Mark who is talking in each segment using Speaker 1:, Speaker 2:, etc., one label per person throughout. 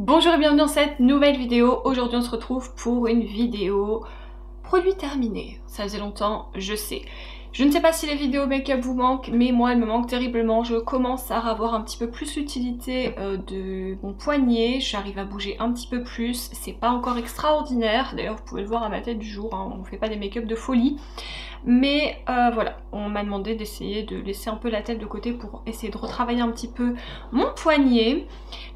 Speaker 1: Bonjour et bienvenue dans cette nouvelle vidéo. Aujourd'hui on se retrouve pour une vidéo produit terminé. Ça faisait longtemps, je sais. Je ne sais pas si les vidéos make-up vous manquent, mais moi elles me manquent terriblement. Je commence à avoir un petit peu plus l'utilité de mon poignet. J'arrive à bouger un petit peu plus. C'est pas encore extraordinaire. D'ailleurs vous pouvez le voir à ma tête du jour, hein. On ne fait pas des make-up de folie. Mais voilà, on m'a demandé d'essayer de laisser un peu la tête de côté pour essayer de retravailler un petit peu mon poignet.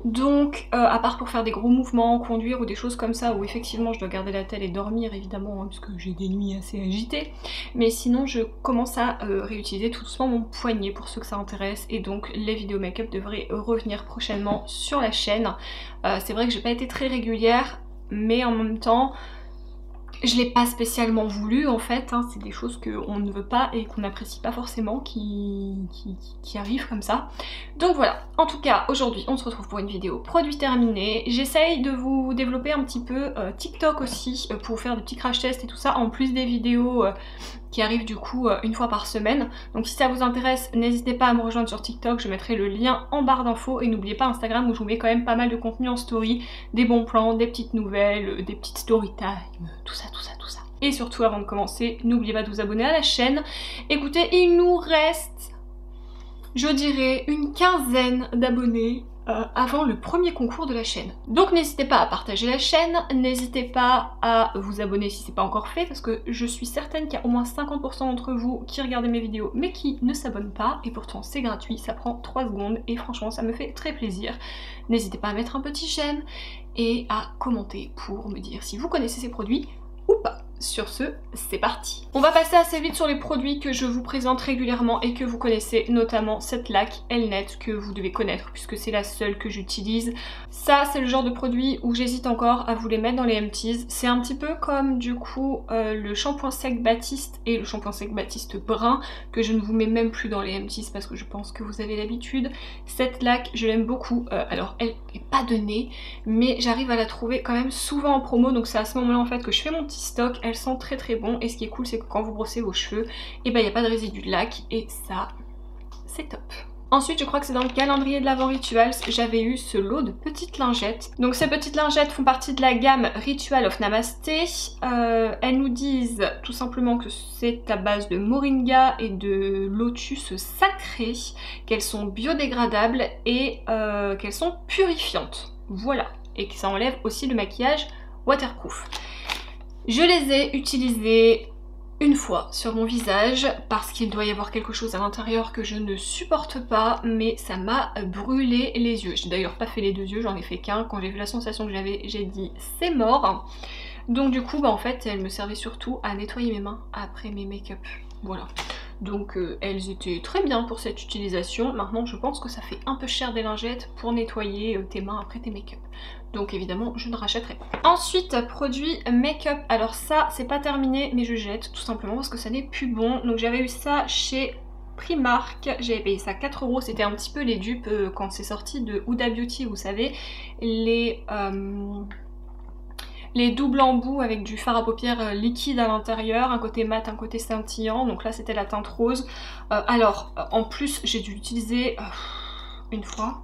Speaker 1: Donc à part pour faire des gros mouvements, conduire ou des choses comme ça où effectivement je dois garder la tête et dormir évidemment, hein, puisque j'ai des nuits assez agitées. Mais sinon je commence à réutiliser tout doucement mon poignet pour ceux que ça intéresse. Et donc les vidéos make-up devraient revenir prochainement sur la chaîne. C'est vrai que j'ai pas été très régulière, mais en même temps je l'ai pas spécialement voulu en fait, hein. C'est des choses qu'on ne veut pas et qu'on n'apprécie pas forcément qui arrivent comme ça. Donc voilà, en tout cas aujourd'hui on se retrouve pour une vidéo produit terminé. J'essaye de vous développer un petit peu TikTok aussi pour faire des petits crash tests et tout ça, en plus des vidéos qui arrivent du coup une fois par semaine. Donc si ça vous intéresse, n'hésitez pas à me rejoindre sur TikTok, je mettrai le lien en barre d'infos. Et n'oubliez pas Instagram où je vous mets quand même pas mal de contenu en story, des bons plans, des petites nouvelles, des petites story time, tout ça, tout ça, tout ça. Et surtout avant de commencer, n'oubliez pas de vous abonner à la chaîne. Écoutez, il nous reste, je dirais, une quinzaine d'abonnés avant le premier concours de la chaîne. Donc n'hésitez pas à partager la chaîne, n'hésitez pas à vous abonner si c'est pas encore fait, parce que je suis certaine qu'il y a au moins 50% d'entre vous qui regardent mes vidéos mais qui ne s'abonnent pas, et pourtant c'est gratuit, ça prend 3 secondes et franchement ça me fait très plaisir. N'hésitez pas à mettre un petit j'aime et à commenter pour me dire si vous connaissez ces produits ou pas. Sur ce, c'est parti. On va passer assez vite sur les produits que je vous présente régulièrement et que vous connaissez, notamment cette laque Elnet que vous devez connaître puisque c'est la seule que j'utilise. Ça, c'est le genre de produit où j'hésite encore à vous les mettre dans les empties. C'est un petit peu comme du coup le shampoing sec Baptiste et le shampoing sec Baptiste brun que je ne vous mets même plus dans les empties parce que je pense que vous avez l'habitude. Cette laque, je l'aime beaucoup. Alors, elle n'est pas de nez, mais j'arrive à la trouver quand même souvent en promo, donc c'est à ce moment-là en fait que je fais mon petit stock. Elle sent très très bon et ce qui est cool c'est que quand vous brossez vos cheveux, et ben il n'y a pas de résidu de laque et ça c'est top. Ensuite je crois que c'est dans le calendrier de l'Avent Rituals, j'avais eu ce lot de petites lingettes. Donc ces petites lingettes font partie de la gamme Ritual of Namasté. Elles nous disent tout simplement que c'est à base de moringa et de lotus sacré, qu'elles sont biodégradables et qu'elles sont purifiantes. Voilà, et que ça enlève aussi le maquillage waterproof. Je les ai utilisées une fois sur mon visage parce qu'il doit y avoir quelque chose à l'intérieur que je ne supporte pas, mais ça m'a brûlé les yeux. J'ai d'ailleurs pas fait les deux yeux, j'en ai fait qu'un. Quand j'ai vu la sensation que j'avais, j'ai dit c'est mort. Donc du coup, bah en fait, elles me servaient surtout à nettoyer mes mains après mes make-up. Voilà. Donc elles étaient très bien pour cette utilisation. Maintenant je pense que ça fait un peu cher des lingettes pour nettoyer tes mains après tes make-up. Donc évidemment je ne rachèterai pas. Ensuite, produit make-up. Alors ça c'est pas terminé mais je jette tout simplement parce que ça n'est plus bon. Donc j'avais eu ça chez Primark, j'avais payé ça 4 €, c'était un petit peu les dupes quand c'est sorti de Huda Beauty, vous savez, les doubles embouts avec du fard à paupières liquide à l'intérieur, un côté mat, un côté scintillant. Donc là c'était la teinte rose. Alors en plus j'ai dû l'utiliser une fois.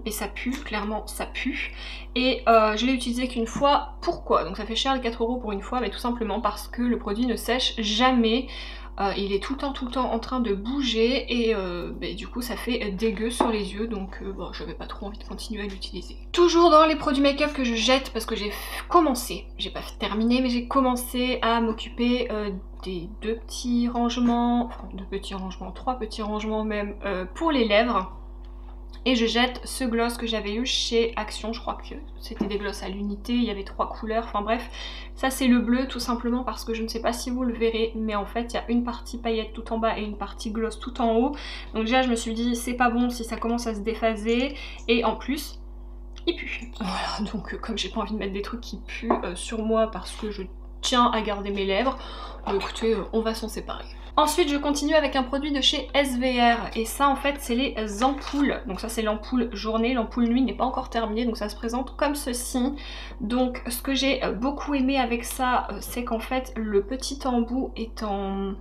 Speaker 1: Et ça pue, clairement ça pue. Et je l'ai utilisé qu'une fois. Pourquoi? Donc ça fait cher les 4 € pour une fois, mais tout simplement parce que le produit ne sèche jamais. Il est tout le temps en train de bouger et du coup ça fait dégueu sur les yeux, donc bon, j'avais pas trop envie de continuer à l'utiliser. Toujours dans les produits make-up que je jette parce que j'ai commencé, j'ai pas terminé mais j'ai commencé à m'occuper des trois petits rangements même pour les lèvres. Et je jette ce gloss que j'avais eu chez Action, je crois que c'était des gloss à l'unité, il y avait 3 couleurs, enfin bref. Ça c'est le bleu tout simplement parce que je ne sais pas si vous le verrez, mais en fait il y a une partie paillette tout en bas et une partie gloss tout en haut. Donc déjà je me suis dit c'est pas bon si ça commence à se déphaser, et en plus il pue. Voilà, donc comme j'ai pas envie de mettre des trucs qui puent sur moi parce que je tiens à garder mes lèvres, écoutez on va s'en séparer. Ensuite je continue avec un produit de chez SVR et ça en fait c'est les ampoules. Donc ça c'est l'ampoule journée, l'ampoule nuit n'est pas encore terminée, donc ça se présente comme ceci. Donc ce que j'ai beaucoup aimé avec ça c'est qu'en fait le petit embout est en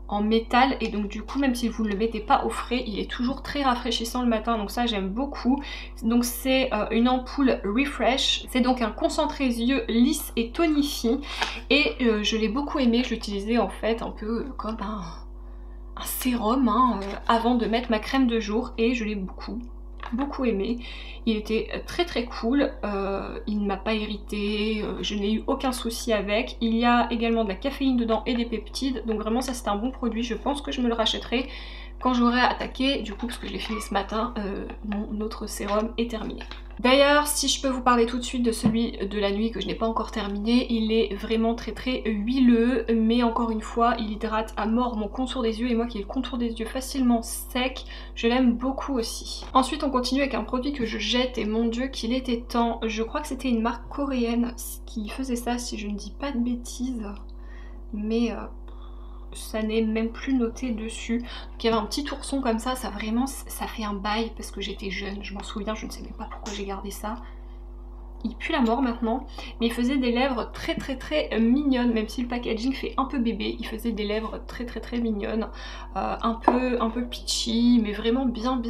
Speaker 1: en métal et donc du coup même si vous ne le mettez pas au frais il est toujours très rafraîchissant le matin, donc ça j'aime beaucoup. Donc c'est une ampoule Refresh, c'est donc un concentré yeux lisse et tonifié et je l'ai beaucoup aimé, je l'utilisais en fait un peu comme un sérum hein, avant de mettre ma crème de jour et je l'ai beaucoup aimé. Il était très très cool, il ne m'a pas irrité, je n'ai eu aucun souci avec. Il y a également de la caféine dedans et des peptides, donc vraiment ça c'est un bon produit, je pense que je me le rachèterai quand j'aurai attaqué, du coup parce que je l'ai fini ce matin, mon autre sérum est terminé. D'ailleurs, si je peux vous parler tout de suite de celui de la nuit que je n'ai pas encore terminé, il est vraiment très très huileux, mais encore une fois, il hydrate à mort mon contour des yeux et moi qui ai le contour des yeux facilement sec, je l'aime beaucoup aussi. Ensuite, on continue avec un produit que je jette et mon dieu qu'il était temps, je crois que c'était une marque coréenne qui faisait ça si je ne dis pas de bêtises, mais ça n'est même plus noté dessus. Donc il y avait un petit ourson comme ça vraiment ça fait un bail parce que j'étais jeune, je m'en souviens, je ne sais même pas pourquoi j'ai gardé ça. Il pue la mort maintenant, mais il faisait des lèvres très très très mignonnes, même si le packaging fait un peu bébé, il faisait des lèvres très très très mignonnes, un peu peachy, mais vraiment bien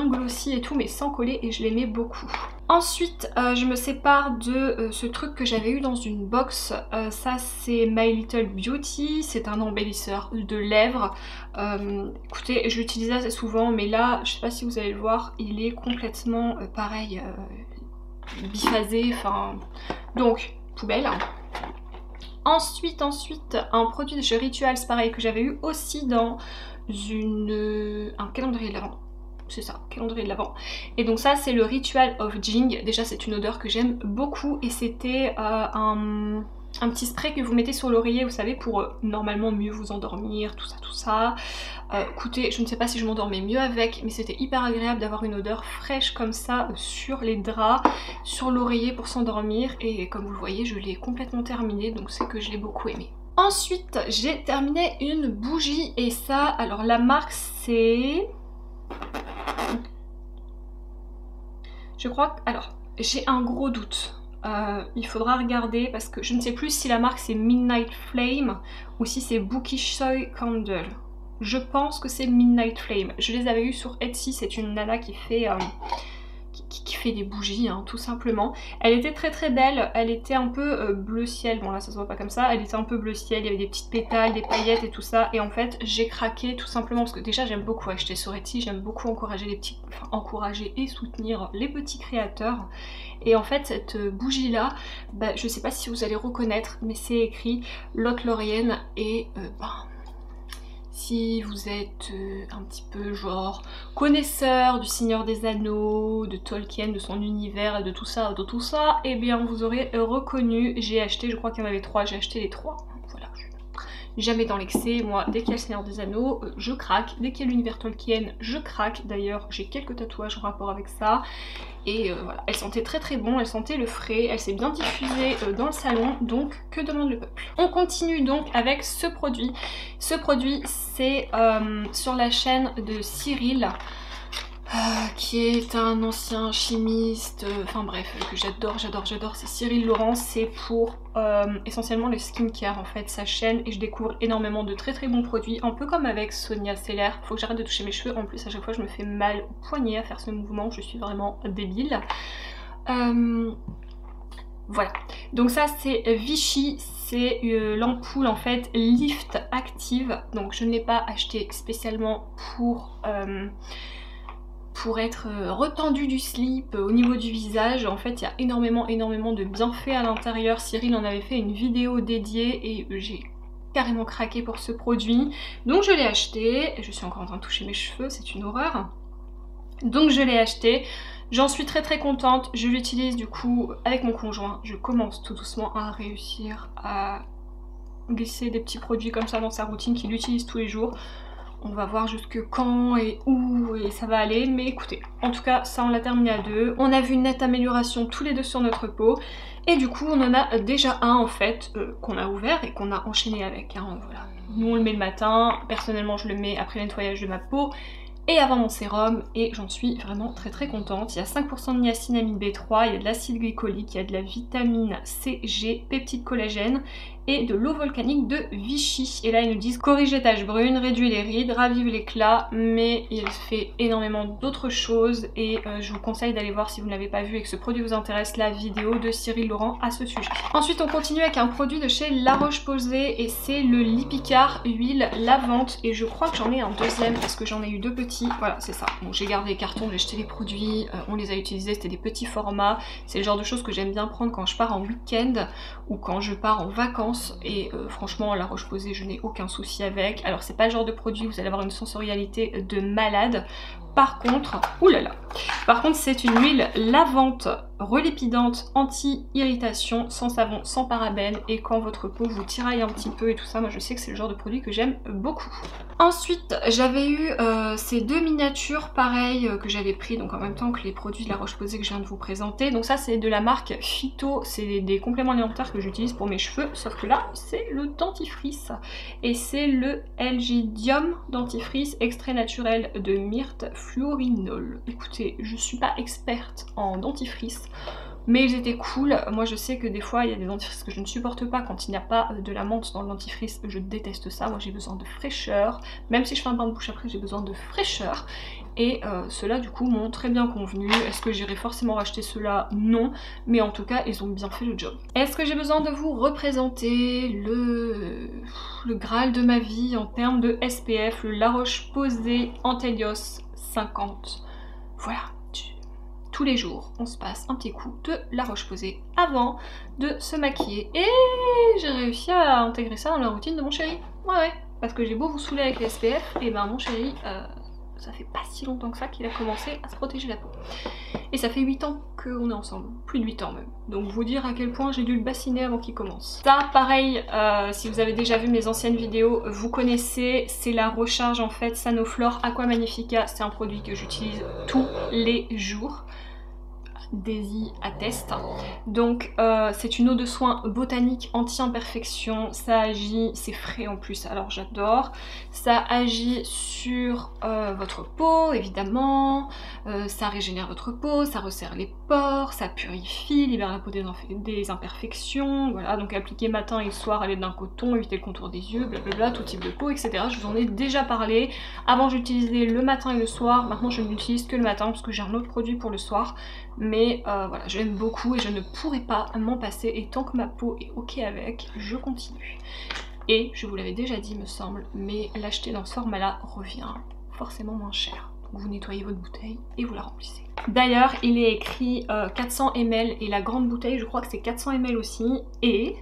Speaker 1: glossy et tout, mais sans coller et je l'aimais beaucoup. Ensuite, je me sépare de ce truc que j'avais eu dans une box, ça c'est My Little Beauty, c'est un embellisseur de lèvres. Écoutez, je l'utilise assez souvent, mais là, je sais pas si vous allez le voir, il est complètement pareil, biphasé, enfin donc poubelle. Ensuite un produit de chez Rituals pareil que j'avais eu aussi dans un calendrier de l'Avent, c'est ça, calendrier de l'Avent, et donc ça c'est le Ritual of Jing. Déjà c'est une odeur que j'aime beaucoup et c'était un petit spray que vous mettez sur l'oreiller, vous savez, pour normalement mieux vous endormir, tout ça. Écoutez, je ne sais pas si je m'endormais mieux avec, mais c'était hyper agréable d'avoir une odeur fraîche comme ça sur les draps, sur l'oreiller pour s'endormir. Et comme vous le voyez, je l'ai complètement terminé, donc c'est que je l'ai beaucoup aimé. Ensuite, j'ai terminé une bougie et ça, alors la marque c'est... Je crois que... Alors, j'ai un gros doute. Il faudra regarder parce que je ne sais plus si la marque c'est Midnight Flame ou si c'est Bookish Soy Candle. Je pense que c'est Midnight Flame. Je les avais eu sur Etsy, c'est une nana qui fait des bougies hein, tout simplement. Elle était très très belle, elle était un peu bleu ciel, bon là ça se voit pas comme ça, elle était un peu bleu ciel, il y avait des petites pétales, des paillettes et tout ça, et en fait j'ai craqué tout simplement parce que déjà j'aime beaucoup acheter sur Etsy, j'aime beaucoup encourager encourager et soutenir les petits créateurs. Et en fait cette bougie là, bah, je sais pas si vous allez reconnaître, mais c'est écrit Lothlorien et si vous êtes un petit peu genre connaisseur du Seigneur des Anneaux, de Tolkien, de son univers et de tout ça, eh bien vous aurez reconnu. J'ai acheté, je crois qu'il y en avait 3, j'ai acheté les 3. Voilà, jamais dans l'excès, moi dès qu'il y a le Seigneur des Anneaux, je craque, dès qu'il y a l'univers Tolkien, je craque. D'ailleurs j'ai quelques tatouages en rapport avec ça. Et voilà, elle sentait très très bon, elle sentait le frais, elle s'est bien diffusée dans le salon, donc que demande le peuple. On continue donc avec ce produit. Ce produit c'est sur la chaîne de Cyril, qui est un ancien chimiste, enfin bref, que j'adore, c'est Cyril Laurence, c'est pour essentiellement le skincare en fait, sa chaîne, et je découvre énormément de très très bons produits, un peu comme avec Sonia Seller. Faut que j'arrête de toucher mes cheveux, en plus à chaque fois je me fais mal au poignet à faire ce mouvement, je suis vraiment débile. Voilà, donc ça c'est Vichy, c'est l'ampoule en fait Lift Active, donc je ne l'ai pas acheté spécialement pour être retendu du slip au niveau du visage. En fait il y a énormément de bienfaits à l'intérieur. Cyril en avait fait une vidéo dédiée et j'ai carrément craqué pour ce produit, donc je l'ai acheté. Je suis encore en train de toucher mes cheveux, c'est une horreur, donc je l'ai acheté. J'en suis très très contente, je l'utilise du coup avec mon conjoint. Je commence tout doucement à réussir à glisser des petits produits comme ça dans sa routine qu'il utilise tous les jours. On va voir jusque quand et où et ça va aller, mais écoutez, en tout cas ça on l'a terminé à 2. On a vu une nette amélioration tous les deux sur notre peau et du coup on en a déjà un en fait qu'on a ouvert et qu'on a enchaîné avec. Hein, voilà. Nous on le met le matin, personnellement je le mets après le nettoyage de ma peau et avant mon sérum et j'en suis vraiment très très contente. Il y a 5% de niacinamide B3, il y a de l'acide glycolique, il y a de la vitamine C, G, peptide collagène et de l'eau volcanique de Vichy. Et là ils nous disent corrige les taches brunes, réduit les rides, ravive l'éclat, mais il fait énormément d'autres choses et je vous conseille d'aller voir si vous ne l'avez pas vu et que ce produit vous intéresse la vidéo de Cyril Laurent à ce sujet. Ensuite on continue avec un produit de chez La Roche-Posay et c'est le Lipicard huile lavante et je crois que j'en ai un deuxième parce que j'en ai eu deux petits. Voilà c'est ça. Bon j'ai gardé les cartons, j'ai jeté les produits, on les a utilisés, c'était des petits formats. C'est le genre de choses que j'aime bien prendre quand je pars en week-end ou quand je pars en vacances et franchement La Roche-Posay je n'ai aucun souci avec. Alors c'est pas le genre de produit où vous allez avoir une sensorialité de malade. Par contre, oulala, par contre c'est une huile lavante, relipidante, anti-irritation, sans savon, sans parabènes et quand votre peau vous tiraille un petit peu et tout ça, moi je sais que c'est le genre de produit que j'aime beaucoup. Ensuite j'avais eu ces deux miniatures pareilles que j'avais pris donc en même temps que les produits de La Roche-Posay que je viens de vous présenter. Donc ça c'est de la marque Phyto, c'est des compléments alimentaires que j'utilise pour mes cheveux, sauf que là c'est le dentifrice et c'est le Elgidium dentifrice extrait naturel de myrte fluorinol. Écoutez, je suis pas experte en dentifrice, mais ils étaient cool. Moi je sais que des fois il y a des dentifrices que je ne supporte pas quand il n'y a pas de la menthe dans le dentifrice, je déteste ça. Moi j'ai besoin de fraîcheur, même si je fais un bain de bouche après j'ai besoin de fraîcheur. Et ceux-là du coup m'ont très bien convenu. Est-ce que j'irai forcément racheter ceux-là? Non, mais en tout cas ils ont bien fait le job. Est-ce que j'ai besoin de vous représenter le Graal de ma vie en termes de SPF, le La Roche-Posay Antelios 50. Voilà, tous les jours on se passe un petit coup de La Roche-Posay avant de se maquiller. Et j'ai réussi à intégrer ça dans la routine de mon chéri. Ouais, parce que j'ai beau vous saouler avec les SPF, et ben mon chéri, ça fait pas si longtemps que ça qu'il a commencé à se protéger la peau. Et ça fait 8 ans qu'on est ensemble, plus de 8 ans même. Donc vous dire à quel point j'ai dû le bassiner avant qu'il commence. Ça pareil, si vous avez déjà vu mes anciennes vidéos, vous connaissez, c'est la recharge en fait Sanoflore Aqua Magnifica. C'est un produit que j'utilise tous les jours. Daisy atteste. Donc c'est une eau de soin botanique anti-imperfection, ça agit, c'est frais en plus alors j'adore, ça agit sur votre peau évidemment, ça régénère votre peau, ça resserre les pores, ça purifie, libère la peau des imperfections, voilà, donc appliquer matin et soir à l'aide d'un coton, éviter le contour des yeux, blablabla, tout type de peau, etc. Je vous en ai déjà parlé, avant j'utilisais le matin et le soir, maintenant je n'utilise que le matin parce que j'ai un autre produit pour le soir, mais voilà, j'aime beaucoup et je ne pourrais pas m'en passer et tant que ma peau est ok avec, je continue. Et je vous l'avais déjà dit me semble, mais l'acheter dans ce format-là revient forcément moins cher. Donc vous nettoyez votre bouteille et vous la remplissez. D'ailleurs, il est écrit 400 ml et la grande bouteille, je crois que c'est 400 ml aussi. Et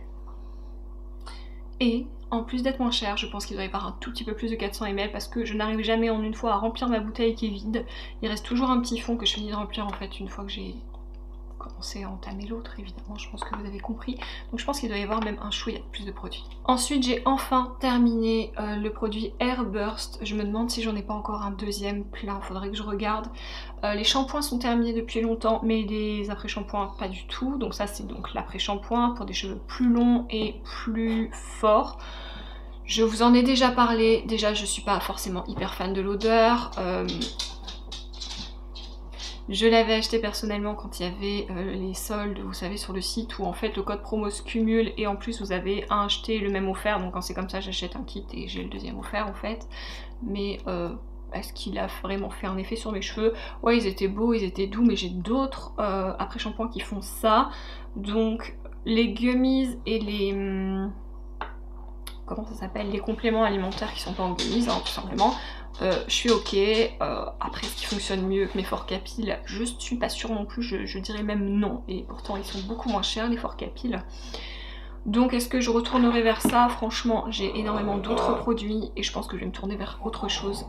Speaker 1: en plus d'être moins cher, je pense qu'il doit y avoir un tout petit peu plus de 400 ml parce que je n'arrive jamais en une fois à remplir ma bouteille qui est vide. Il reste toujours un petit fond que je finis de remplir en fait une fois que j'ai commencer à entamer l'autre, évidemment, je pense que vous avez compris. Donc je pense qu'il doit y avoir même un chouïa plus de produits. Ensuite j'ai enfin terminé le produit Airburst. Je me demande si j'en ai pas encore un deuxième plein, faudrait que je regarde. Les shampoings sont terminés depuis longtemps, mais les après-shampoings pas du tout. Donc ça c'est donc l'après-shampoing pour des cheveux plus longs et plus forts. Je vous en ai déjà parlé, déjà je suis pas forcément hyper fan de l'odeur. Je l'avais acheté personnellement quand il y avait les soldes, vous savez, sur le site où en fait le code promo se cumule et en plus vous avez un acheté et le même offert. Donc quand c'est comme ça, j'achète un kit et j'ai le deuxième offert en fait. Mais est-ce qu'il a vraiment fait un effet sur mes cheveux? Ouais, ils étaient beaux, ils étaient doux, mais j'ai d'autres après-shampoings qui font ça. Donc les gummies et les... comment ça s'appelle? Les compléments alimentaires qui sont pas en gummies, hein, tout simplement. Je suis ok, après ce qui fonctionne mieux que mes forts capiles, je suis pas sûre non plus, je dirais même non, et pourtant ils sont beaucoup moins chers les forts capiles. Donc est-ce que je retournerai vers ça? Franchement j'ai énormément d'autres produits et je pense que je vais me tourner vers autre chose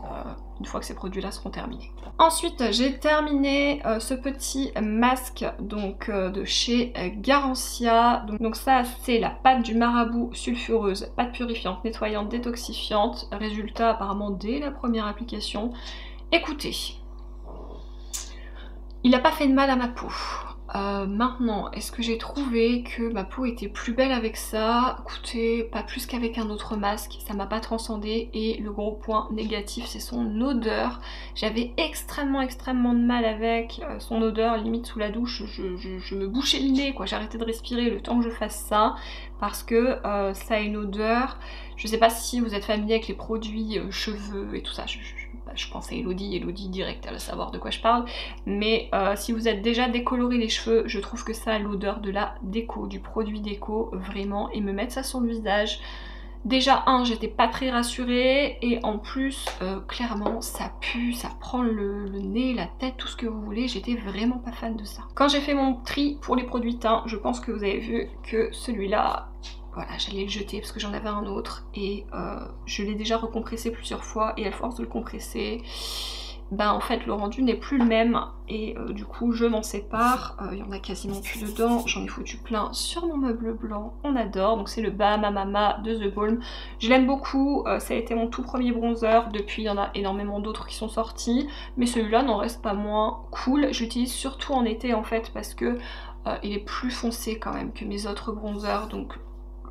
Speaker 1: une fois que ces produits là seront terminés. Ensuite j'ai terminé ce petit masque donc de chez Garancia. Donc ça c'est la pâte du marabout sulfureuse, pâte purifiante, nettoyante, détoxifiante. Résultat apparemment dès la première application. Écoutez, il n'a pas fait de mal à ma peau. Maintenant, est-ce que j'ai trouvé que ma peau était plus belle avec ça? Écoutez, pas plus qu'avec un autre masque, ça m'a pas transcendé. Et le gros point négatif, c'est son odeur. J'avais extrêmement de mal avec son odeur, limite sous la douche, je me bouchais le nez, quoi. J'arrêtais de respirer le temps que je fasse ça, parce que ça a une odeur. Je sais pas si vous êtes familier avec les produits cheveux et tout ça, je pense à Elodie direct, elle va savoir de quoi je parle, mais si vous êtes déjà décoloré les cheveux, je trouve que ça a l'odeur de la déco, du produit déco, vraiment, et me mettre ça sur le visage, déjà j'étais pas très rassurée, et en plus clairement ça pue, ça prend le nez, la tête, tout ce que vous voulez, j'étais vraiment pas fan de ça. Quand j'ai fait mon tri pour les produits teint, je pense que vous avez vu que celui-là, voilà, j'allais le jeter parce que j'en avais un autre, et je l'ai déjà recompressé plusieurs fois, et à force de le compresser, ben en fait le rendu n'est plus le même, et du coup je m'en sépare. Il y en a quasiment plus dedans, j'en ai foutu plein sur mon meuble blanc, on adore. Donc c'est le Bahama Mama de The Balm, je l'aime beaucoup, ça a été mon tout premier bronzer, depuis il y en a énormément d'autres qui sont sortis, mais celui-là n'en reste pas moins cool. J'utilise surtout en été en fait, parce que il est plus foncé quand même que mes autres bronzers, donc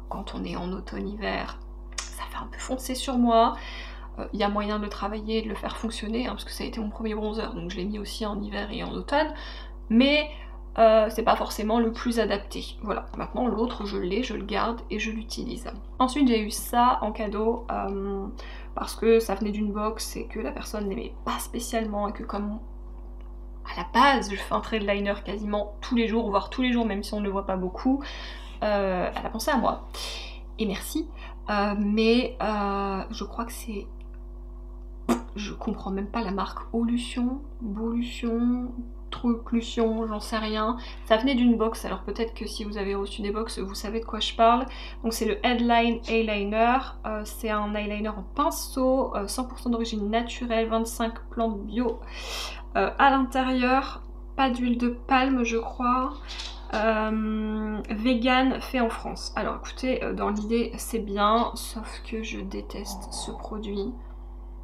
Speaker 1: quand on est en automne-hiver, ça fait un peu foncé sur moi. Il y a moyen de le travailler, de le faire fonctionner, hein, parce que ça a été mon premier bronzer, donc je l'ai mis aussi en hiver et en automne, mais c'est pas forcément le plus adapté. Voilà, maintenant l'autre je l'ai, je le garde et je l'utilise. Ensuite j'ai eu ça en cadeau, parce que ça venait d'une box et que la personne n'aimait pas spécialement, et que comme à la base je fais un trait de liner quasiment tous les jours, voire tous les jours même si on ne le voit pas beaucoup, elle a pensé à moi, et merci, mais je crois que c'est... Je comprends même pas la marque, Olution, Bolution, Truclution, j'en sais rien. Ça venait d'une box, alors peut-être que si vous avez reçu des box, vous savez de quoi je parle. Donc c'est le Headline Eyeliner, c'est un eyeliner en pinceau, 100% d'origine naturelle, 25 plantes bio à l'intérieur, pas d'huile de palme je crois. Vegan, fait en France. Alors écoutez, dans l'idée c'est bien, sauf que je déteste ce produit.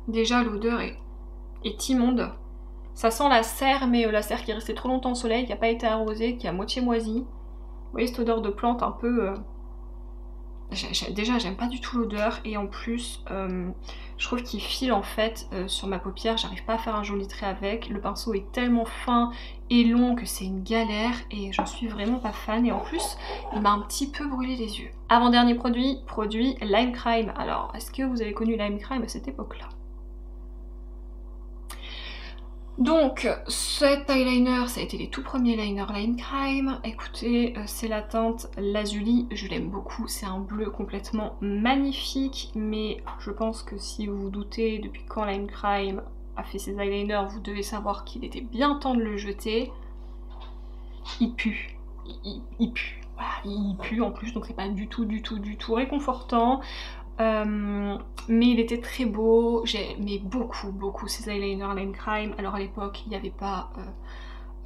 Speaker 1: Déjà l'odeur est immonde. Ça sent la serre, mais la serre qui est restée trop longtemps au soleil, qui n'a pas été arrosée, qui est à moitié moisie. Vous voyez cette odeur de plante un peu... Déjà j'aime pas du tout l'odeur, et en plus je trouve qu'il file en fait sur ma paupière, j'arrive pas à faire un joli trait avec. Le pinceau est tellement fin et long que c'est une galère, et j'en suis vraiment pas fan, et en plus il m'a un petit peu brûlé les yeux. Avant-dernier produit Lime Crime. Alors est-ce que vous avez connu Lime Crime à cette époque-là? Donc cet eyeliner, ça a été les tout premiers liners Lime Crime. Écoutez, c'est la teinte Lazuli, je l'aime beaucoup, c'est un bleu complètement magnifique, mais je pense que si vous vous doutez depuis quand Lime Crime a fait ses eyeliners, vous devez savoir qu'il était bien temps de le jeter. Il pue, il pue, voilà, il pue en plus, donc c'est pas du tout réconfortant. Mais il était très beau, j'aimais beaucoup ces eyeliners Lime Crime. Alors à l'époque il n'y avait pas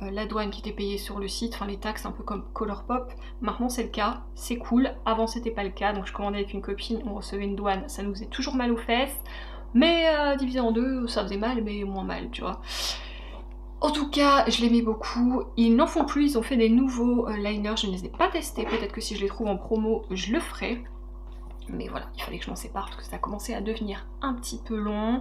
Speaker 1: la douane qui était payée sur le site, enfin les taxes un peu comme Colourpop. Maintenant c'est le cas, c'est cool, avant c'était pas le cas, donc je commandais avec une copine, on recevait une douane, ça nous faisait toujours mal aux fesses, mais divisé en deux ça faisait mal, mais moins mal, tu vois. En tout cas, je l'aimais beaucoup. Ils n'en font plus, ils ont fait des nouveaux liners, je ne les ai pas testés, peut-être que si je les trouve en promo je le ferai. Mais voilà, il fallait que je m'en sépare parce que ça a commencé à devenir un petit peu long.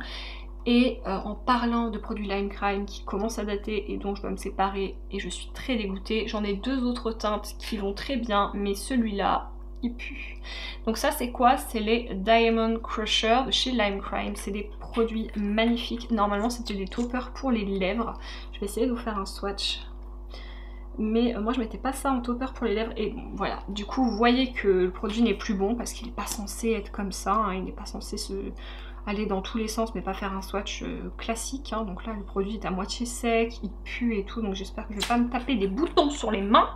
Speaker 1: Et en parlant de produits Lime Crime qui commencent à dater et dont je dois me séparer, et je suis très dégoûtée, j'en ai deux autres teintes qui vont très bien, mais celui-là, il pue. Donc ça c'est quoi? C'est les Diamond Crusher de chez Lime Crime. C'est des produits magnifiques. Normalement c'était des toppers pour les lèvres. Je vais essayer de vous faire un swatch. Mais moi je mettais pas ça en topper pour les lèvres, et bon, voilà, du coup vous voyez que le produit n'est plus bon parce qu'il n'est pas censé être comme ça, hein. Il n'est pas censé aller dans tous les sens mais pas faire un swatch classique, hein. Donc là le produit est à moitié sec, il pue et tout, donc j'espère que je vais pas me taper des boutons sur les mains.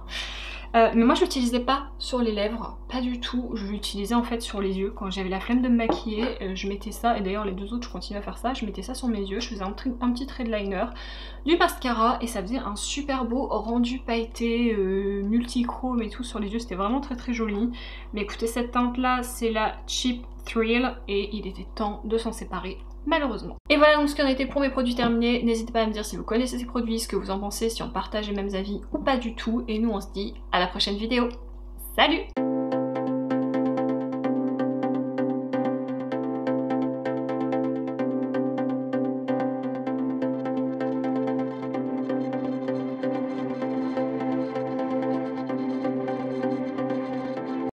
Speaker 1: Mais moi je l'utilisais pas sur les lèvres, pas du tout, je l'utilisais en fait sur les yeux. Quand j'avais la flemme de me maquiller, je mettais ça, et d'ailleurs les deux autres je continue à faire ça, je mettais ça sur mes yeux, je faisais un petit trait de liner, du mascara, et ça faisait un super beau rendu pailleté, multichrome et tout sur les yeux, c'était vraiment très joli. Mais écoutez, cette teinte là c'est la Cheap Thrill, et il était temps de s'en séparer malheureusement. Et voilà donc ce qui en était pour mes produits terminés. N'hésitez pas à me dire si vous connaissez ces produits, ce que vous en pensez, si on partage les mêmes avis ou pas du tout. Et nous on se dit à la prochaine vidéo. Salut!